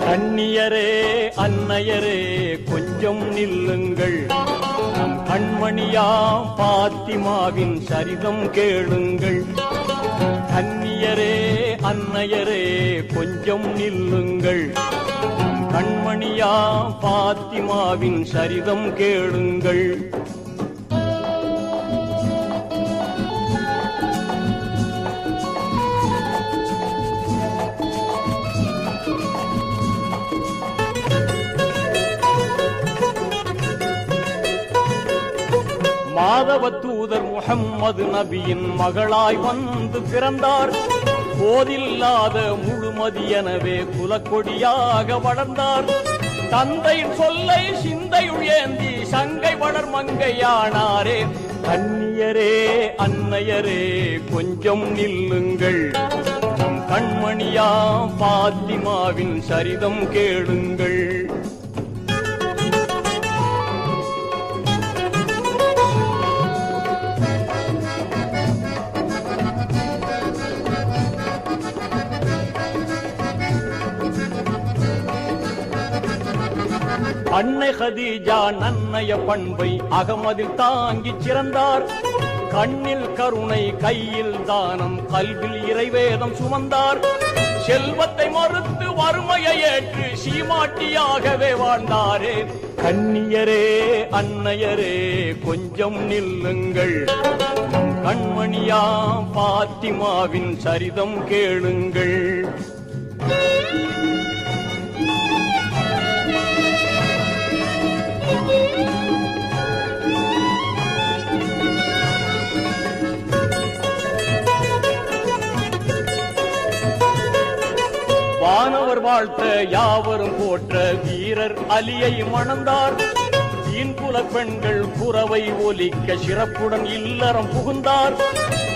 கண்ணியரே அன்னையரே கொஞ்சம் நில்லுங்கள், நம் கண்மணியாம் பாத்திமாவின் சரிதம் கேளுங்கள். கண்ணியரே அன்னையரே கொஞ்சம் நில்லுங்கள், நம் கண்மணியாம் பாத்திமாவின் சரிதம் கேளுங்கள். மாதவ தூதர் முஹம்மது நபியின் மகளாய் வந்து பிறந்தார். போதில்லாத முழுமதி எனவே குலக்கொடியாக வளர்ந்தார். தந்தையின் சொல்லை சிந்தையுள் ஏந்தி சங்கை வளர் மங்கையானாரே. கண்ணியரே அன்னையரே கொஞ்சம் நில்லுங்கள், நம் கண்மணியா பாத்திமாவின் சரிதம் கேளுங்கள். அன்னை ஹதீஜா நன்னைய பண்பை அகமதில் தாங்கி சிறந்தார். கண்ணில் கருணை கையில் தானம் கல்வில் இறைவேதம் சுமந்தார். செல்வத்தை மறுத்து வறுமையை ஏற்று சீமாட்டியாகவே வாழ்ந்தாரே. கண்ணியரே அன்னையரே கொஞ்சம் நில்லுங்கள், கண்மணியா பாத்திமாவின் சரிதம் கேளுங்கள். வானவர் வாழ்த்த யாவரும் போற்ற வீரர் அலியை மணந்தார். தீன்புல பெண்கள் புறவை ஒலிக்க சிறப்புடன் இல்லறம் புகுந்தார்.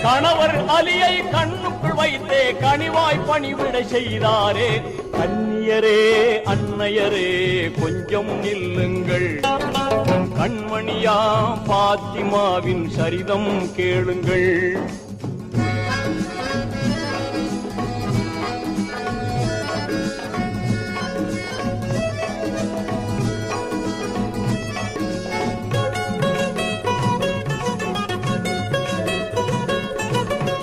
கணவர் அலியை கண்ணுக்குள் வைத்தே கனிவாய் பணிவிடை செய்தாரே. கண்ணியரே அன்னையரே கொஞ்சம் நில்லுங்கள், கண்மணியா பாத்திமாவின் சரிதம் கேளுங்கள்.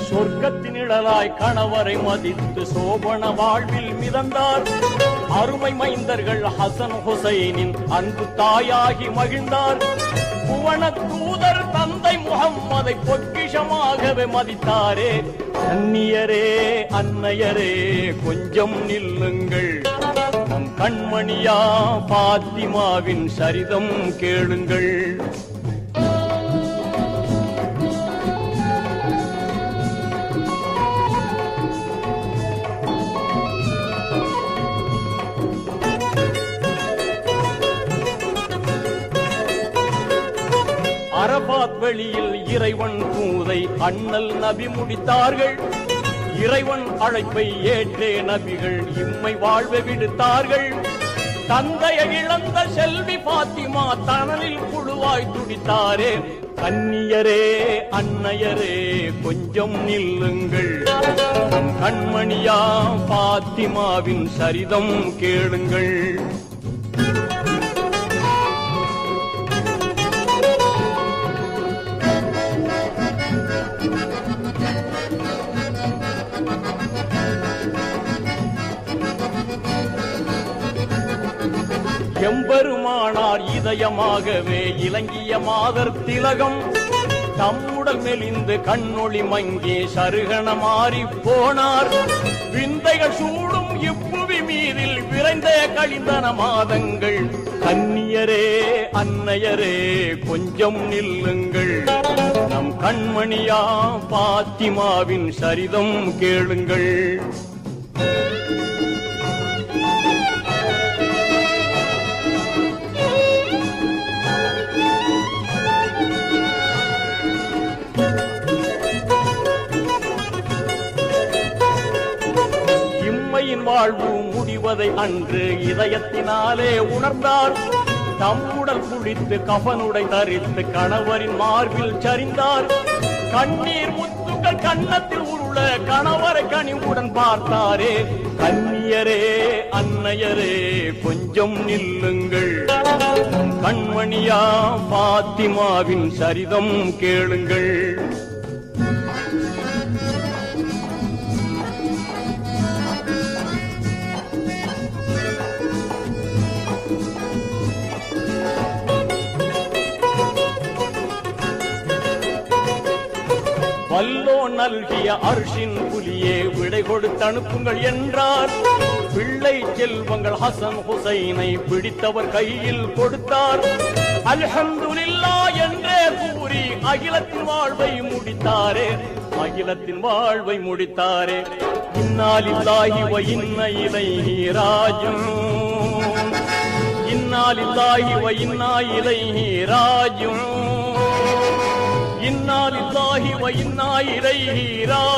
சொர்க்கத்தின் நிழலாய் கணவரை மதித்து சோபன வாழ்வில் மிதந்தார். அருமை மைந்தர்கள் ஹசன் ஹுசைனின் அன்பு தாயாகி மகிழ்ந்தார். புவன தூதர் தந்தை முகம்மதை பொக்கிஷமாகவே மதித்தாரே. கண்ணியரே அன்னையரே கொஞ்சம் நில்லுங்கள், நம் கண்மணியா பாத்திமாவின் சரிதம் கேளுங்கள். அரபாத் வெளியில் இறைவன் தூதை அண்ணல் நபி முடித்தார்கள். இறைவன் அழைப்பை ஏற்றே நபிகள் இம்மை வாழ்வை விடுத்தார்கள். தந்தையை இழந்த செல்வி பாத்திமா தனலில் புழுவாய் துடித்தாரே. கண்ணியரே அன்னையரே கொஞ்சம் நில்லுங்கள், கண்மணியா பாத்திமாவின் சரிதம் கேளுங்கள். எம்பெருமானார் இதயமாகவே இலங்கிய மாதர் திலகம். தம்முடல் மெலிந்து கண்ணொளி மங்கி சருகண மாறி போனார். விந்தைகள் சூடும் இப்புவி மீதில் விரைந்தே கழிந்தன மாதங்கள். கண்ணியரே அன்னையரே கொஞ்சம் நில்லுங்கள், நம் கண்மணியா பாத்திமாவின் சரிதம் கேளுங்கள். வாழ்வு முடிவதை அன்று இதயத்தினாலே உணர்ந்தார். தம்முடல் குளித்து கஃனுடை தரித்து கணவரின் மார்பில் சரிந்தார். கண்ணீர் முத்துக்கள் கன்னத்தில் உருள கணவரை கனிவுடன் பார்த்தாரே. கன்னியரே அன்னையரே கொஞ்சம் நில்லுங்கள், கண்மணியா பாத்திமாவின் சரிதம் கேளுங்கள். வல்லோ நல்கிய அர்ஷின் புலியே விடை கொடுத்து அனுப்புங்கள் என்றார். பிள்ளை செல்வங்கள் ஹசன் ஹுசைனை பிடித்தவர் கையில் கொடுத்தார். அல்ஹம்துலில்லாஹ் என்றே கூறி அகிலத்தின் வாழ்வை முடித்தாரே, அகிலத்தின் வாழ்வை முடித்தாரே. இன்னா லில்லாஹி வ இன்னா இலைஹி ராஜிஊன், இன்னா லில்லாஹி வ இன்னா இலைஹி ராஜிஊன், இன்னா லில்லாஹி வ இன்னா இலைஹி ராஜிஊன்.